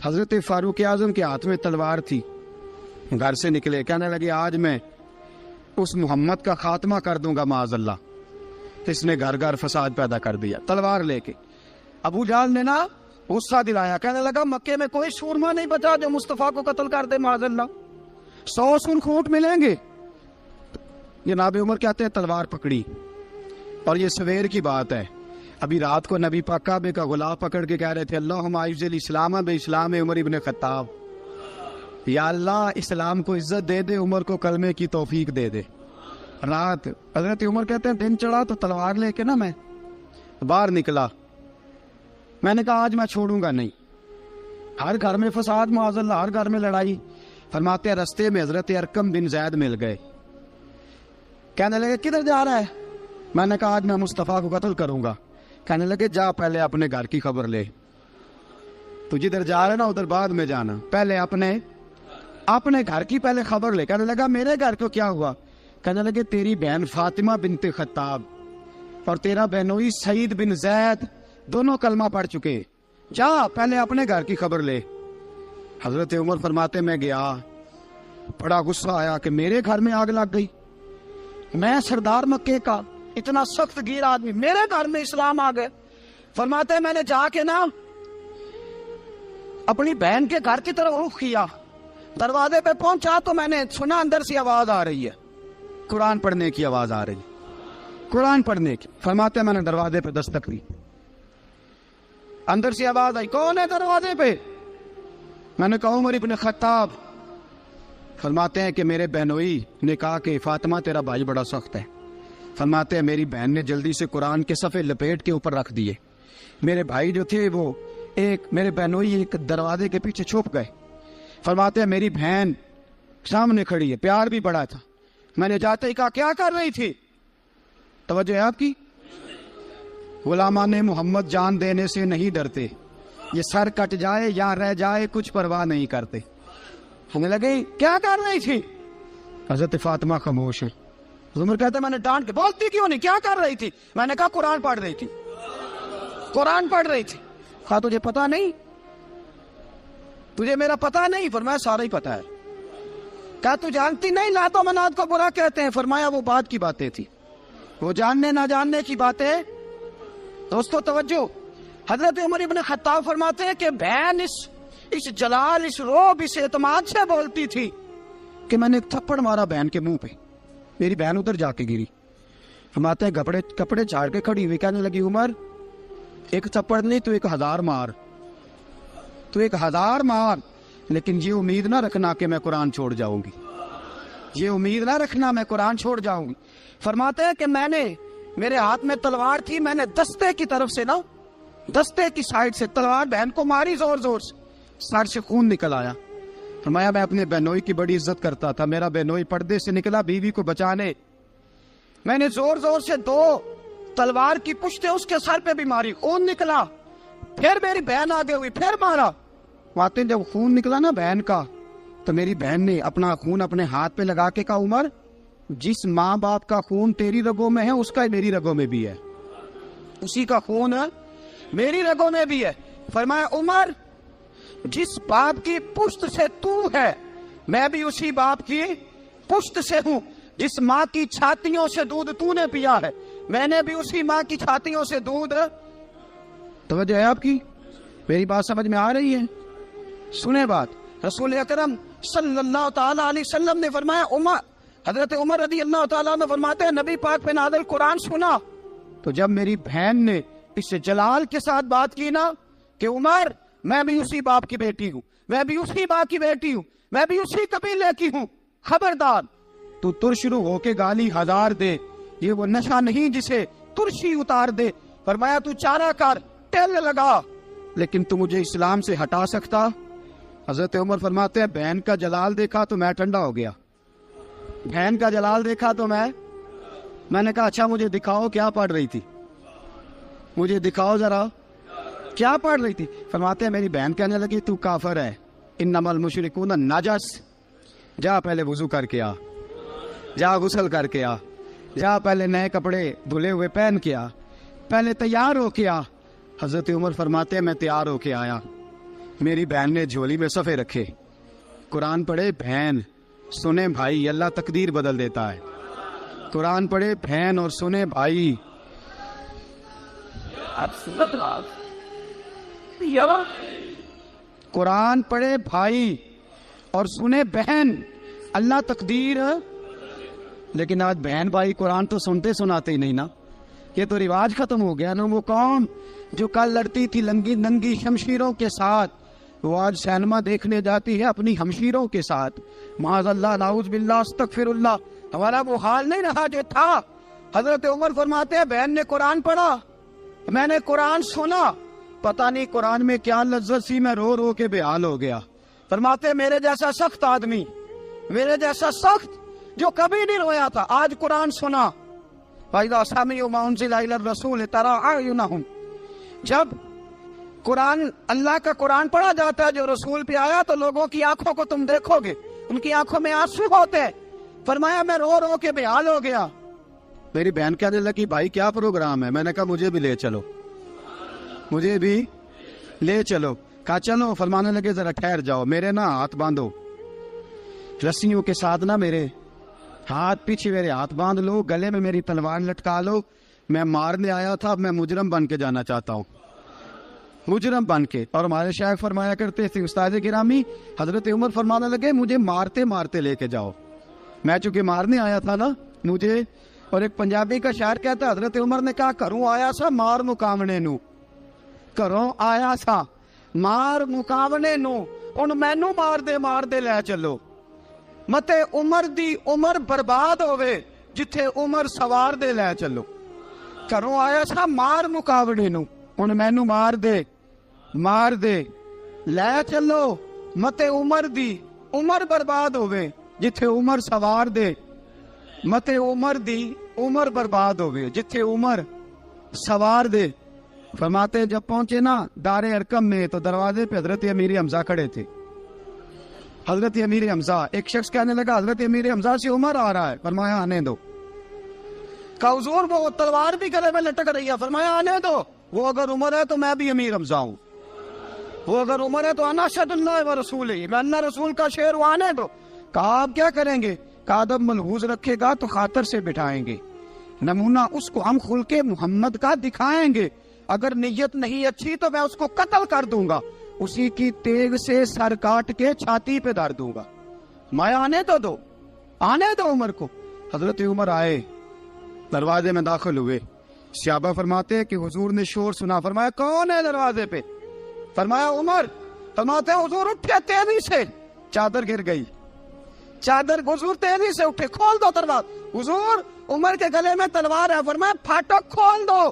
حضرت فاروق اعظم کے ہاتھ میں تلوار تھی، گھر سے نکلے، کہنے لگے آج میں اس محمد کا خاتمہ کر دوں گا معاذ اللہ، اس نے گھر گھر فساد پیدا کر دیا تلوار لے کے۔ ابو جہل نے نا غصہ دلایا، کہنے لگا مکے میں کوئی سورما نہیں بچا جو مصطفیٰ کو قتل کر دے معاذ اللہ، 100 سن خونٹ ملیں گے۔ جناب عمر کہتے ہیں تلوار پکڑی، اور یہ سویر کی بات ہے، ابھی رات کو نبی پاک کعبے کا غلاف پکڑ کے کہہ رہے تھے اللہم اعز الاسلام باسلام عمر ابن خطاب، یا اللہ اسلام کو عزت دے دے، عمر کو کلمے کی توفیق دے دے۔ رات حضرت عمر کہتے ہیں دن چڑھا تو تلوار لے کے نا میں باہر نکلا، میں نے کہا آج میں چھوڑوں گا نہیں، ہر گھر میں فساد معاذ اللہ، ہر گھر میں لڑائی۔ فرماتے ہیں رستے میں حضرت ارقم بن زید مل گئے، کہنے لگے کدھر جا رہا ہے؟ میں نے کہا آج میں مصطفیٰ کو قتل کروں گا۔ کہنے لگے جا پہلے اپنے گھر کی خبر لے، تو جدھر جا رہے نا ادھر بعد میں جانا، پہلے اپنے گھر کی پہلے خبر لے۔ کہنے لگا میرے گھر کو کیا ہوا؟ کہنے لگے تیری بہن فاطمہ بنت خطاب اور تیرا بہنوئی سعید بن زید دونوں کلمہ پڑھ چکے، جا پہلے اپنے گھر کی خبر لے۔ حضرت عمر فرماتے میں گیا، بڑا غصہ آیا کہ میرے گھر میں آگ لگ گئی، میں سردار مکے کا اتنا سخت گیر آدمی، میرے گھر میں اسلام آ گئے۔ فرماتے میں نے جا کے نا اپنی بہن کے گھر کی طرف رخ کیا، دروازے پہ پہنچا تو میں نے سنا اندر سے آواز آ رہی ہے، قرآن پڑھنے کی آواز آ رہی، قرآن پڑھنے کی۔ فرماتے میں نے دروازے پہ دستک دی، اندر سے آواز آئی کون ہے دروازے پہ؟ میں نے کہا عمر ابن خطاب۔ فرماتے ہیں کہ میرے بہنوئی نے کہا کہ فاطمہ تیرا بھائی بڑا سخت ہے۔ فرماتے ہیں میری بہن نے جلدی سے قرآن کے صفحے لپیٹ کے اوپر رکھ دیے، میرے بھائی جو تھے وہ میرے بہنوئی ایک دروازے کے پیچھے چھپ گئے۔ فرماتے ہیں میری بہن سامنے کھڑی ہے، پیار بھی بڑا تھا، میں نے جاتے ہی کہا کیا کر رہی تھی؟ توجہ ہے آپ کی؟ غلامان محمد جان دینے سے نہیں ڈرتے، یہ سر کٹ جائے یا رہ جائے کچھ پرواہ نہیں کرتے۔ ہمیں لگے کیا کر رہی تھی؟ حضرت فاطمہ خاموش ہے۔ عمر کہتا ہے میں نے ڈانٹ کے، بولتی کیوں نہیں، کیا کر رہی تھی؟ میں نے کہا قرآن پڑھ رہی تھی، قرآن پڑھ رہی تھی۔ کہا تجھے پتا نہیں، تجھے میرا پتا نہیں؟ فرمایا سارا ہی پتا ہے۔ کہا تو جانتی نہیں لات و منات کو برا کہتے ہیں؟ فرمایا وہ بات کی باتیں تھی، وہ جاننے نہ جاننے کی باتیں۔ دوستو توجہ، حضرت عمر ابن خطاب فرماتے ہیں کہ بہن اس جلال، اس روب، اس اعتماد سے بولتی تھی کہ میں نے ایک تھپڑ مارا بہن کے منہ پہ، میری بہن ادھر جا کے گری۔ فرماتے ہیں کپڑے جھاڑ کے کھڑی ہوئی، کہنے لگی عمر ایک تھپڑ نہیں تو 1000 مار، تو 1000 مار، لیکن یہ امید نہ رکھنا کہ میں قرآن چھوڑ جاؤں گی، یہ امید نہ رکھنا میں قرآن چھوڑ جاؤں گی۔ فرماتے ہیں کہ میرے ہاتھ میں تلوار تھی، میں نے دستے کی طرف سے نا، دستے کی سائڈ سے تلوار بہن کو ماری زور زور سے، سر سے خون نکل آیا۔ فرمایا میں اپنے بہنوئی کی بڑی عزت کرتا تھا، میرا بہنوئی پردے سے نکلا بیوی کو بچانے، میں نے زور زور سے 2 تلوار کی پشتیں اس کے سر پہ بھی ماری، خون نکلا، پھر میری بہن آگے ہوئی، پھر مارا۔ واقعی جب خون نکلا نا بہن کا تو میری بہن نے اپنا خون اپنے ہاتھ پہ لگا کے کہا عمر جس ماں باپ کا خون تیری رگوں میں ہے اس کا میری رگوں میں بھی ہے، اسی کا خون میری رگوں میں بھی ہے۔ فرمایا عمر جس باپ کی پشت سے تو ہے میں بھی اسی باپ کی پشت سے ہوں، جس ماں کی چھاتیوں سے دودھ تو نے پیا ہے میں نے بھی اسی ماں کی چھاتیوں سے دودھ۔ توجہ ہے آپ کی؟ میری بات سمجھ میں آ رہی ہے؟ سنیں بات، رسول اکرم صلی اللہ تعالی علیہ وسلم نے فرمایا، حضرت عمر رضی اللہ تعالیٰ عنہ فرماتے ہیں نبی پاک پہ نازل قرآن سنا تو جب میری بہن نے اس جلال کے ساتھ بات کی نا کہ عمر میں بھی اسی باپ کی بیٹی ہوں، میں بھی اسی باپ کی بیٹی ہوں، میں بھی اسی قبیلے کی ہوں، خبردار تو ترش رو ہو کے گالی 1000 دے، یہ وہ نشہ نہیں جسے ترشی اتار دے۔ فرمایا تو چارہ کر، ٹیل لگا، لیکن تو مجھے اسلام سے ہٹا سکتا؟ حضرت عمر فرماتے ہیں بہن کا جلال دیکھا تو میں ٹھنڈا ہو گیا، بہن کا جلال دیکھا تو میں نے کہا اچھا مجھے دکھاؤ کیا پڑھ رہی تھی، مجھے دکھاؤ ذرا کیا پڑھ رہی تھی۔ فرماتے ہیں میری بہن کہنے لگی تو کافر ہے، انما المشرکون نجس، جا پہلے وضو کر کے آ، جا غسل کر کے آ، جا پہلے نئے کپڑے دھلے ہوئے پہن کے آ، پہلے تیار ہو کے آ۔ حضرت عمر فرماتے ہیں میں تیار ہو کے آیا، میری بہن نے جھولی میں صفحے رکھے، قرآن پڑھے بہن، سنے بھائی، اللہ تقدیر بدل دیتا ہے. قرآن پڑھے بہن اور سنے بھائی. قرآن پڑھے بھائی اور سنے بہن، اللہ تقدیر. لیکن آج بہن بھائی قرآن تو سنتے سناتے ہی نہیں نا. یہ تو رواج ختم ہو گیا نا. وہ قوم جو کل لڑتی تھی ننگی شمشیروں کے ساتھ، وہ آج سینما دیکھنے جاتی ہے اپنی ہمشیروں کے ساتھ. معاذ اللہ، نعوذ باللہ، استغفر اللہ. ہمارا وہ حال نہیں رہا جو تھا. حضرت عمر فرماتے ہیں بہن نے قرآن پڑھا، میں نے قرآن سنا، پتہ نہیں قرآن میں کیا لذت سی، میں رو رو کے بے حال ہو گیا. فرماتے ہیں میرے جیسا سخت آدمی، میرے جیسا سخت جو کبھی نہیں رویا تھا، آج قرآن سنا. فَإِذَا سَمِعُوا مَا أُنزِلَ إِلَى الرَّسُولِ تَرَىٰ أَعْيُنَهُمْ، جب قرآن، اللہ کا قرآن پڑھا جاتا ہے جو رسول پہ آیا، تو لوگوں کی آنکھوں کو تم دیکھو گے، ان کی آنکھوں میں آنسو ہوتے ہیں. فرمایا میں رو رو کے بے حال ہو گیا. میری بہن کہنے لگی بھائی کیا پروگرام ہے؟ میں نے کہا مجھے بھی لے چلو، مجھے بھی لے چلو. کہا چلو. فرمانے لگے ذرا ٹھہر جاؤ، میرے نا ہاتھ باندھو رسیوں کے ساتھ، نا میرے ہاتھ پیچھے میرے ہاتھ باندھ لو، گلے میں میری تلوار لٹکا لو. میں مارنے آیا تھا، اب میں مجرم بن کے جانا چاہتا ہوں، مجرم بن کے. اور ہمارے شیخ فرمایا کرتے تھے، استاد گرامی حضرت عمر فرمانے لگے مجھے مارتے مارتے لے کے جاؤ. میں چونکہ مارنے آیا تھا نا مجھے. اور ایک پنجابی کا شاعر کہتا ہے حضرت عمر نے کہا گھروں آیا سا مار مقامنے نو، گھروں آیا سا مار مقامنے نو، ان مینو مار دے لے چلو. متے عمر دی عمر برباد ہوئے جتھے عمر سوار دے لے چلو. گھروں آیا سا مار مقابلے نو، ان مینو مار دے لے چلو. متے عمر دی عمر برباد ہوئے جتھے عمر سوار دے، متے عمر دی عمر برباد ہوئے جتھے عمر سوار دے. فرماتے جب پہنچے نا دار ارقم میں تو دروازے پہ حضرت امیر حمزہ کھڑے تھے. حضرت امیر حمزہ، ایک شخص کہنے لگا حضرت امیر حمزہ سے عمر آ رہا ہے. فرمایا آنے دو. کہا حضور وہ تلوار بھی گلے میں لٹک رہی ہے. فرمایا آنے دو. وہ اگر عمر ہے تو میں بھی امیر حمزہ ہوں، وہ اگر عمر ہے تو انا اشہد اللہ و رسول ہی، میں اللہ رسول کا شعر ہوں، آنے دو. کہا آپ کیا کریں گے؟ کہا ادب ملحوظ رکھے گا تو خاطر سے بٹھائیں گے، نمونہ اس کو ہم خلق محمد کا دکھائیں گے، اگر نیت نہیں اچھی تو میں اس کو قتل کر دوں گا، اسی کی تیغ سے سر کاٹ کے چھاتی پہ دھر دوں گا. میں آنے تو دو، آنے دو عمر کو. حضرت عمر آئے، دروازے میں داخل ہوئے. صحابہ فرماتے ہیں کہ حضور نے شور سنا. فرمایا کون ہے دروازے پہ؟ فرمایا عمر. فرماتے ہیں حضور اٹھے تیزی سے، چادر گر گئی، چادر. حضور تیزی سے اٹھے، کھول دو دروازہ. حضور عمر کے گلے میں تلوار ہے. فرمایا پھاٹک کھول دو.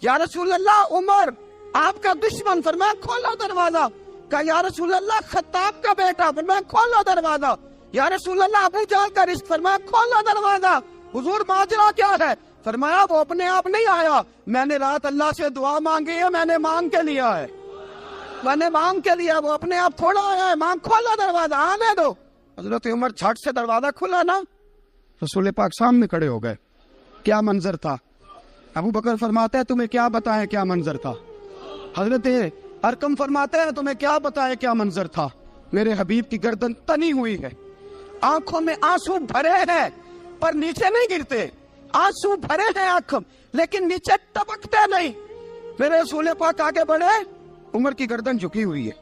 یا رسول اللہ عمر آپ کا دشمن. فرمایا کھولو دروازہ. کہا یا رسول اللہ خطاب کا بیٹا. فرمایا کھولو دروازہ. یا رسول اللہ ابو جہل کا رزق. فرمایا کھولو دروازہ. حضور ماجرا کیا ہے؟ فرمایا وہ اپنے آپ نہیں آیا، میں نے رات اللہ سے دعا مانگی ہے، میں نے مانگ کے لیا ہے، میں نے مانگ کے لیا، وہ اپنے آپ تھوڑا آیا ہے. مانگ. کھولو دروازہ، آنے دو. حضرت عمر جھٹ سے دروازہ کھلا نا، رسول پاک سامنے کھڑے ہو گئے. کیا منظر تھا. ابو بکر فرماتا ہے تمہیں کیا بتائیں کیا منظر تھا. حضرت ارقم فرماتے ہیں تمہیں کیا بتائیں کیا منظر تھا. میرے حبیب کی گردن تنی ہوئی ہے، آنکھوں میں آنسو بھرے ہیں پر نیچے نہیں گرتے. آنسو بھرے ہیں آنکھوں لیکن نیچے ٹپکتے نہیں. میرے رسول پاک آگے بڑھے، عمر کی گردن جھکی ہوئی ہے،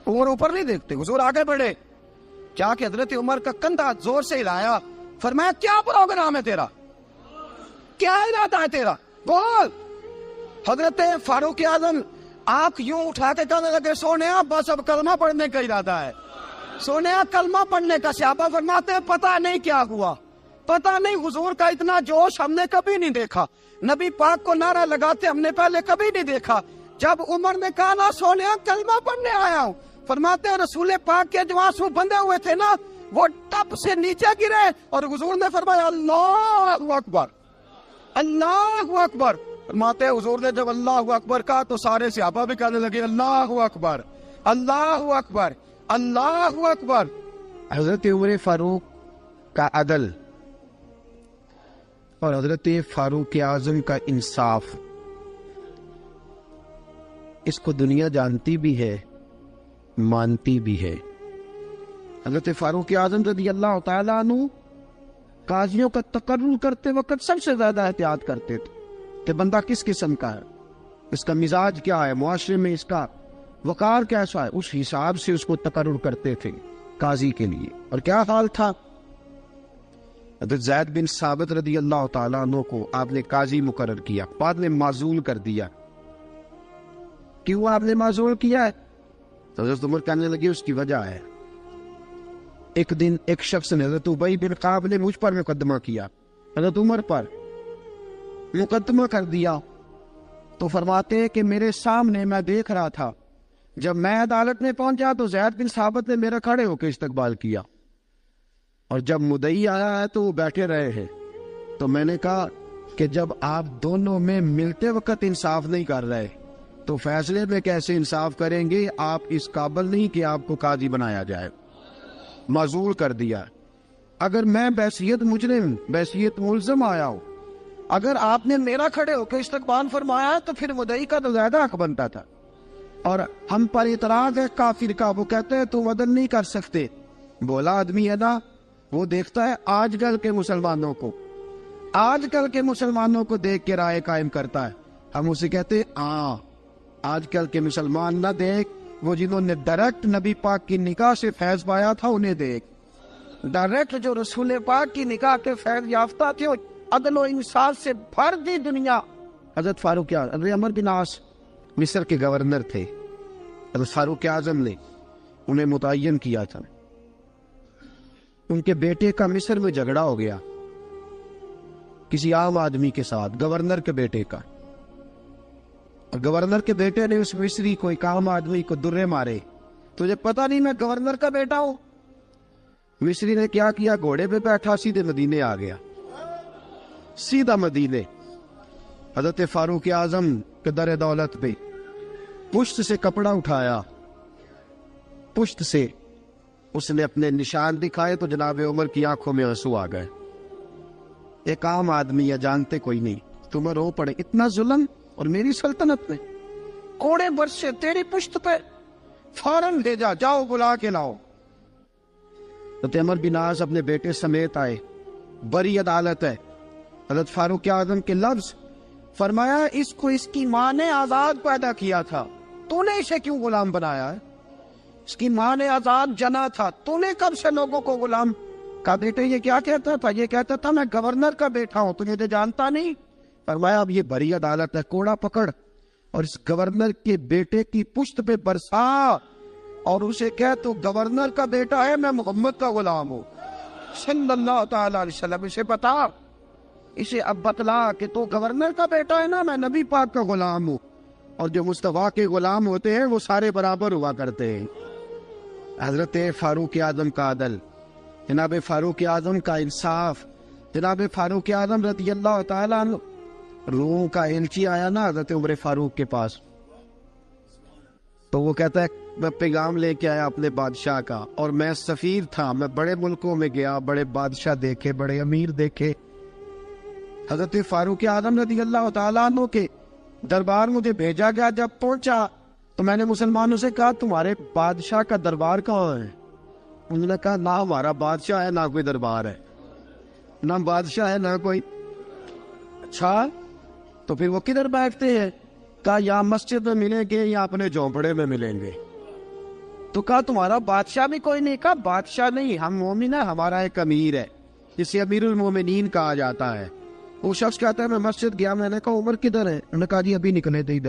عمر اوپر نہیں دیکھتے. حضور آگے بڑھے، جا کے حضرت عمر کا کندھا زور سے ہلایا. فرمایا کیا پروگرام ہے تیرا، کیا ارادہ ہے تیرا، بول. حضرت فاروق اعظم آنکھ یوں اٹھا کے کہنے لگے سونیا بس اب کلمہ پڑھنے کا ارادہ ہے، سونیا کلمہ پڑھنے کا. صحابہ فرماتے ہیں پتہ نہیں کیا ہوا، پتہ نہیں. حضور کا اتنا جوش ہم نے کبھی نہیں دیکھا، نبی پاک کو نعرہ لگاتے ہم نے پہلے کبھی نہیں دیکھا. جب عمر نے کہا نا سونیا کلمہ پڑھنے آیا ہوں، فرماتے ہیں رسول پاک کے جو آنسو بندے ہوئے تھے نا وہ ٹپ سے نیچے گرے اور حضور نے فرمایا اللہ اکبر، اللہ اکبر. فرماتے ہیں حضور نے جب اللہ اکبر کہا تو سارے صحابہ بھی کہنے لگے اللہ اکبر، اللہ اکبر، اللہ اکبر. حضرت عمر فاروق کا عدل اور حضرت فاروق اعظم کا انصاف، اس کو دنیا جانتی بھی ہے مانتی بھی ہے۔ حضرت فاروق اعظم رضی اللہ تعالیٰ عنہ قاضیوں کا تقرر کرتے وقت سب سے زیادہ احتیاط کرتے تھے کہ بندہ کس قسم کا ہے، اس کا مزاج کیا ہے، معاشرے میں اس کا وقار کیسا ہے، اس حساب سے اس کو تقرر کرتے تھے قاضی کے لیے۔ اور کیا حال تھا؟ حضرت زید بن ثابت رضی اللہ تعالیٰ عنہ کو آپ نے قاضی مقرر کیا، بعد میں معزول کر دیا۔ کیوں آپ نے معزول کیا ہے؟ تو حضرت عمر کہنے لگے اس کی وجہ ہے، ایک دن ایک شخص نے، حضرت ابی بن کعب نے مجھ پر مقدمہ کیا، حضرت عمر پر مقدمہ کر دیا، تو فرماتے ہیں کہ میرے سامنے میں دیکھ رہا تھا، جب میں عدالت میں پہنچا تو زید بن ثابت نے میرا کھڑے ہو کے استقبال کیا، اور جب مدعی آیا ہے تو وہ بیٹھے رہے ہیں۔ تو میں نے کہا کہ جب آپ دونوں میں ملتے وقت انصاف نہیں کر رہے تو فیصلے میں کیسے انصاف کریں گے؟ آپ اس قابل نہیں کہ آپ کو قاضی بنایا جائے، معزول کر دیا۔ اگر میں بحیثیت مجرم، بحیثیت ملزم آیا ہوں، اگر آپ نے میرا کھڑے ہو کے استقبال فرمایا تو پھر مدعی کا تو زیادہ حق بنتا تھا۔ اور ہم پر اعتراض ہے کافر کا، وہ کہتے ہیں تم عدل نہیں کر سکتے۔ بولا آدمی ہے نا، وہ دیکھتا ہے آج کل کے مسلمانوں کو، آج کل کے مسلمانوں کو دیکھ کے رائے قائم کرتا ہے۔ ہم اسے کہتے ہیں ہاں آج کل کے مسلمان نہ دیکھ، وہ جنہوں نے ڈائریکٹ نبی پاک کی نکاح سے فیض پایا تھا انہیں دیکھ، ڈائریکٹ جو رسول پاک کی نکاح کے فیض یافتہ تھے، عدل و انصاف سے بھر دی دنیا۔ حضرت فاروق اعظم، حضرت عمر بن عاص مصر کے گورنر تھے، حضرت فاروق اعظم نے انہیں متعین کیا تھا۔ ان کے بیٹے کا مصر میں جھگڑا ہو گیا کسی عام آدمی کے ساتھ، گورنر کے بیٹے کا، اور گورنر کے بیٹے نے اس مصری کو، ایک عام آدمی کو درے مارے۔ تجھے پتا نہیں میں گورنر کا بیٹا ہوں؟ مصری نے کیا کیا؟ گھوڑے پہ بیٹھا سیدھے مدینے آ گیا، سیدھا مدینے۔ حضرت فاروق اعظم کے در دولت پہ پشت سے کپڑا اٹھایا، پشت سے اس نے اپنے نشان دکھائے تو جناب عمر کی آنکھوں میں آنسو آ گئے۔ ایک عام آدمی ہے، جانتے کوئی نہیں، تمہیں رو پڑے، اتنا ظلم، اور میری سلطنت میں کوڑے برسے تیری پشت پہ، فوراً بھیجا، جاؤ بلا کے لاؤ۔ حضرت عمر بن عاص اپنے بیٹے سمیت آئے، بڑی عدالت ہے۔ حضرت فاروق اعظم کے لفظ، فرمایا اس کو اس کی ماں نے آزاد پیدا کیا تھا، تو نے اسے کیوں غلام بنایا ہے؟ اس کی ماں نے آزاد جنا تھا، تو نے کب سے لوگوں کو غلام کا؟ بیٹے یہ کیا کہتا تھا؟ یہ کہتا تھا میں گورنر کا بیٹا ہوں، تجھے تو جانتا نہیں۔ فرمایا اب یہ بڑی عدالت ہے، کوڑا پکڑ اور اس گورنر کے بیٹے کی پشت پہ برسا، اور اسے کہہ تو گورنر کا بیٹا ہے، میں محمد کا غلام ہوں صلی اللہ تعالی علیہ وسلم۔ اسے بتا، اسے اب بتلا کہ تو گورنر کا بیٹا ہے نا، میں نبی پاک کا غلام ہوں، اور جو مصطفیٰ کے غلام ہوتے ہیں وہ سارے برابر ہوا کرتے ہیں۔ حضرت فاروق اعظم کا عدل، جناب فاروق اعظم کا انصاف، جناب فاروق اعظم رضی اللہ تعالیٰ عنہ۔ روم کا ایلچی آیا نا حضرت عمر فاروق کے پاس، تو وہ کہتا ہے میں پیغام لے کے آیا اپنے بادشاہ کا، اور میں سفیر تھا، میں بڑے ملکوں میں گیا، بڑے بادشاہ دیکھے، بڑے امیر دیکھے۔ حضرت فاروق اعظم رضی اللہ تعالیٰ عنہ کے دربار مجھے بھیجا گیا، جب پہنچا تو میں نے مسلمانوں سے کہا تمہارے بادشاہ کا دربار کہاں ہے؟ انہوں نے کہا نہ ہمارا بادشاہ ہے، نہ کوئی دربار ہے، نہ بادشاہ ہے، نہ کوئی۔ اچھا تو پھر وہ کدھر بیٹھتے ہیں؟ کہا یا مسجد میں ملیں گے یا اپنے جھونپڑے میں ملیں گے۔ تو کہا تمہارا بادشاہ بھی کوئی نہیں؟ کہا بادشاہ نہیں، ہم مومن ہیں، ہمارا ایک امیر ہے جسے امیر المومنین کہا جاتا ہے۔ وہ شخص کہتا ہے میں مسجد گیا، میں نے کہا عمر کدھر ہے؟ انہوں نے کہا جی ابھی نکلے تھے،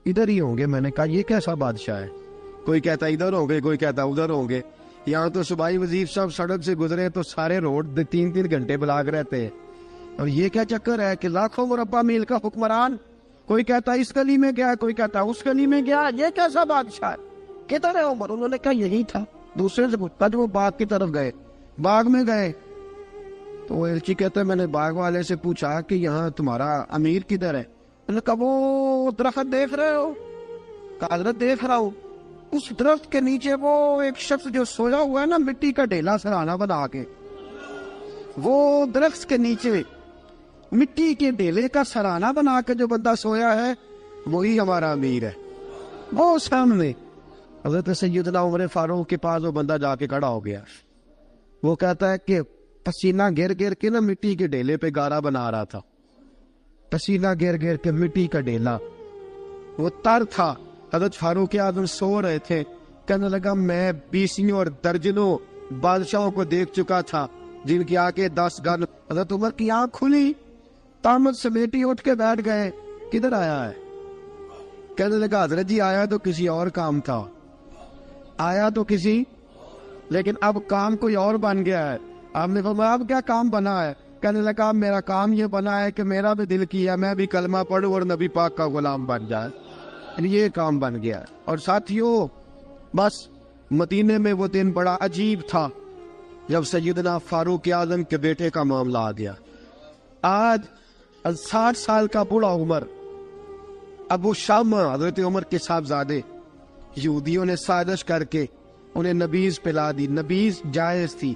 ادھر ہی ہوں گے۔ میں نے کہا یہ کیسا بادشاہ ہے؟ کوئی کہتا ادھر ہوں گے، کوئی کہتا ادھر ہوں گے۔ یہاں تو صوبائی وزیر صاحب سڑک سے گزرے تو سارے روڈ 3 گھنٹے بلاک رہتے ہیں، اور یہ کیا چکر ہے کہ لاکھوں مربع میل کا حکمران، کوئی کہتا اس گلی میں گیا، کوئی کہتا اس گلی میں گیا، یہ کیسا بادشاہ ہے؟ کدھر ہے عمر؟ انہوں نے کہا یہی تھا۔ دوسرے سے پوچھتا جو وہ باغ کی طرف گئے، باغ میں گئے تو وہ ایلچی کہتا ہے میں نے باغ والے سے پوچھا کہ یہاں تمہارا امیر کدھر ہے؟ انہوں نے کہا وہ درخت دیکھ رہے ہو؟ کہا حضرت دیکھ رہا ہوں۔ اس درخت کے نیچے وہ ایک شخص جو سویا ہوا ہے نا، مٹی کا ڈھیلا سرہانہ بنا کے، وہ درخت کے نیچے مٹی کے ڈھیلے کا سرہانہ بنا کے جو بندہ سویا ہے وہی ہمارا امیر ہے، وہ سامنے۔ حضرت سیدنا عمر فاروق کے پاس وہ بندہ جا کے کھڑا ہو گیا. وہ کہتا ہے کہ پسینہ گر گر کے نا مٹی کے ڈھیلے پہ گارا بنا رہا تھا. پسینہ گر گر کے مٹی کا ڈھیلا, وہ تر تھا. حضرت فاروق اعظم سو رہے تھے. کہنے لگا میں بیسیوں اور درجنوں بادشاہوں کو دیکھ چکا تھا جن کی آنکھیں 10 گن. حضرت عمر کی آنکھ کھلی, تامت سمیٹی اٹھ کے بیٹھ گئے. کدھر آیا ہے؟ کہنے لگا حضرت جی آیا تو کسی اور کام تھا, آیا تو کسی, لیکن اب کام کوئی اور بن گیا ہے. آپ نے فرمایا اب کیا کام بنا ہے؟ کہنے لگا میرا کام یہ بنا ہے کہ میرا بھی دل کیا میں بھی کلمہ پڑھوں اور نبی پاک کا غلام بن جائے. یہ کام بن گیا. اور ساتھیوں بس مدینے میں وہ دن بڑا عجیب تھا جب سیدنا فاروق اعظم کے بیٹے کا معاملہ آ گیا. آج 60 سال کا بوڑھا عمر ابو شامہ حضرت عمر کے صاحبزادے, یہودیوں نے سازش کر کے انہیں نبیذ پلا دی. نبیذ جائز تھی,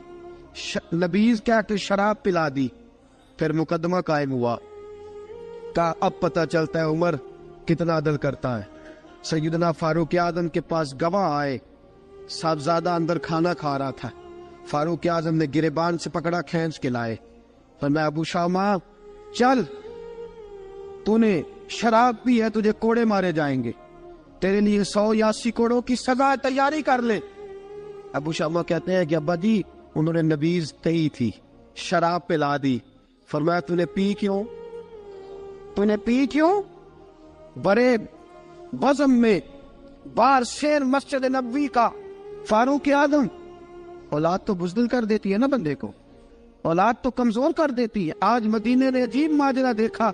نبیذ کیا کہ شراب پلا دی. پھر مقدمہ قائم ہوا. کا اب پتہ چلتا ہے عمر کتنا عدل کرتا ہے. سیدنا فاروق اعظم کے پاس گواہ آئے, صاحبزادہ اندر کھانا کھا رہا تھا. فاروق اعظم نے گریبان سے پکڑا, کھینچ کے لائے. فرمایا ابو شامہ چل, تو نے شراب پی ہے, تجھے کوڑے مارے جائیں گے, تیرے لیے 100 یا 80 کوڑوں کی سزا تیاری کر لے. ابو شامہ کہتے ہیں کہ ابا جی انہوں نے نبیذ تئی تھی, شراب پلا دی. فرمایا تو نے پی کیوں؟ تو نے پی کیوں؟ بڑے بزم میں بار شیر مسجد نبوی کا فاروق اعظم. اولاد تو بزدل کر دیتی ہے نا بندے کو, اولاد تو کمزور کر دیتی ہے. آج مدینے نے عجیب ماجرا دیکھا.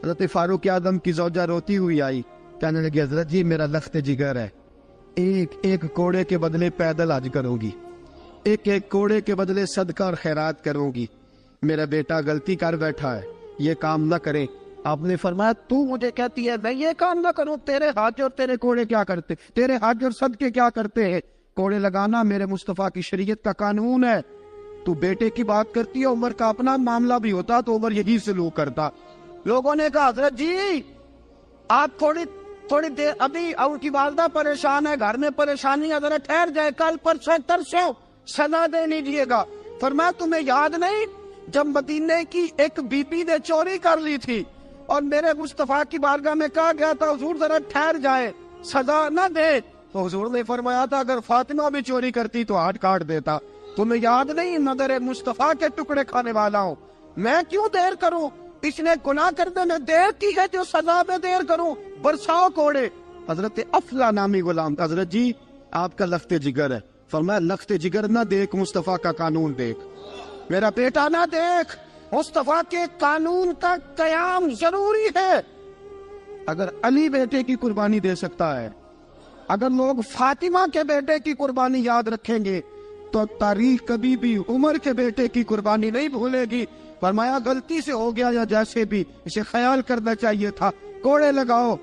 حضرت فاروق اعظم کی زوجہ روتی ہوئی آئی, کہنے لگی حضرت جی میرا لخت جگر ہے, ایک کوڑے کے بدلے پیدل حج کروں گی, ایک کوڑے کے بدلے صدقہ اور خیرات کروں گی. میرا بیٹا غلطی کر بیٹھا ہے, یہ کام نہ کرے. آپ نے فرمایا تو مجھے کہتی ہے میں یہ کام نہ کروں؟ تیرے حج اور تیرے کوڑے کیا کرتے, تیرے حج اور صدقے کیا کرتے ہیں؟ کوڑے لگانا میرے مصطفیٰ کی شریعت کا قانون ہے. تو بیٹے کی بات کرتی ہے, عمر کا اپنا معاملہ بھی ہوتا تو عمر یہی سلوک کرتا. لوگوں نے کہا حضرت جی آپ تھوڑی دیر, ابھی ان کی والدہ پریشان ہے, گھر میں پریشانی ہے, ذرا ٹھہر جائے, کل پرسوں ترسوں سزا دے لیجیے گا. فرمایا تمہیں یاد نہیں جب مدینے کی ایک بی بی نے چوری کر لی تھی اور میرے مصطفیٰ کی بارگاہ میں کہا گیا تھا حضور ذرا ٹھہر جائے, سزا نہ دے, تو حضور نے فرمایا تھا اگر فاطمہ بھی چوری کرتی تو ہاتھ کاٹ دیتا. تمہیں یاد نہیں نظر مصطفیٰ کے ٹکڑے کھانے والا ہوں, میں کیوں دیر کروں؟ اس نے گناہ کرنے میں دیر کی ہے جو سزا میں دیر کروں, برساؤ کوڑے. حضرت افلا نامی غلام, حضرت جی آپ کا لخت جگر ہے. فرمایا لخت جگر نہ دیکھ, مصطفیٰ کا قانون دیکھ. میرا بیٹا نہ دیکھ, مصطفیٰ کے قانون کا قیام ضروری ہے. اگر علی بیٹے کی قربانی دے سکتا ہے, اگر لوگ فاطمہ کے بیٹے کی قربانی یاد رکھیں گے تو تاریخ کبھی بھی عمر کے بیٹے کی قربانی نہیں بھولے گی. فرمایا غلطی سے ہو گیا یا جیسے بھی, اسے خیال کرنا چاہیے تھا. کوڑے لگاؤ.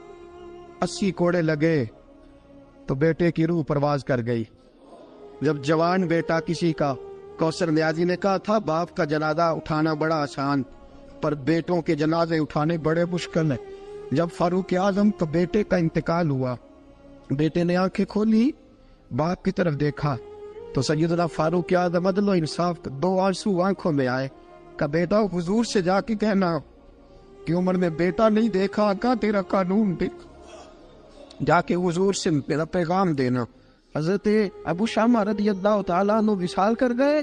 80 کوڑے لگے تو بیٹے کی روح پرواز کر گئی. جب جوان بیٹا کسی کا, کوثر نیازی نے کہا تھا باپ کا جنازہ اٹھانا بڑا آسان پر بیٹوں کے جنازے اٹھانے بڑے مشکل ہیں. جب فاروق اعظم کا بیٹے کا انتقال ہوا, بیٹے نے آنکھیں کھولی, باپ کی طرف دیکھا تو سیدنا فاروق اعظم عدل و انصاف 2 آنسو آنکھوں میں آئے. کہ بیٹا حضور سے جا کے کہنا کہ عمر نے بیٹا نہیں دیکھا, کا تیرا قانون دیکھ, جا کے حضور سے میرا پیغام دینا. حضرت ابو شامہ رضی اللہ تعالیٰ عنہ وصال کر گئے.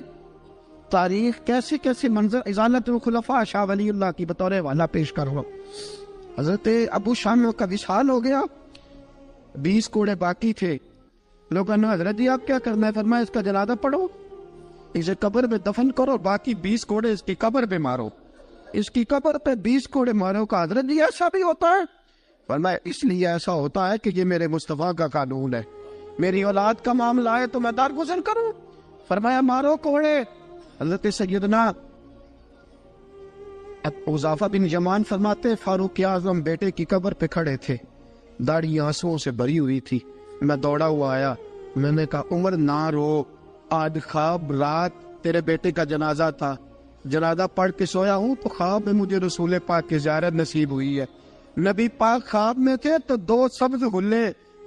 تاریخ کیسے کیسے منظر ازالت الخلفاء شاہ ولی اللہ کی بطور والا پیش کرو. حضرت ابو شامہ کا وصال ہو گیا, 20 کوڑے باقی تھے. لوگوں نے حضرت جی آپ کیا کرنا ہے؟ فرمایا اس کا جنازہ پڑھو, اسے قبر میں دفن کرو, باقی 20 کوڑے اس کی قبر پہ مارو, اس کی قبر پہ 20 کوڑے مارو. کا حضرت جی ایسا بھی ہوتا ہے؟ فرمایا اس لیے ایسا ہوتا ہے کہ یہ میرے مصطفیٰ کا قانون ہے, میری اولاد کا معاملہ ہے تو میں درگزر کروں. فرمایا مارو کوڑے. حضرت سیدنا حذیفہ بن یمان فرماتے فاروق اعظم بیٹے کی قبر پہ کھڑے تھے, داڑھی آنسوؤں سے بھری ہوئی تھی. میں دوڑا ہوا آیا, میں نے کہا عمر نہ رو, آج خواب رات تیرے بیٹے کا جنازہ تھا, جنازہ پڑھ کے سویا ہوں تو خواب میں مجھے رسول پاک کی زیارت نصیب ہوئی ہے. نبی پاک خواب میں تھے تو 2 سبز غلے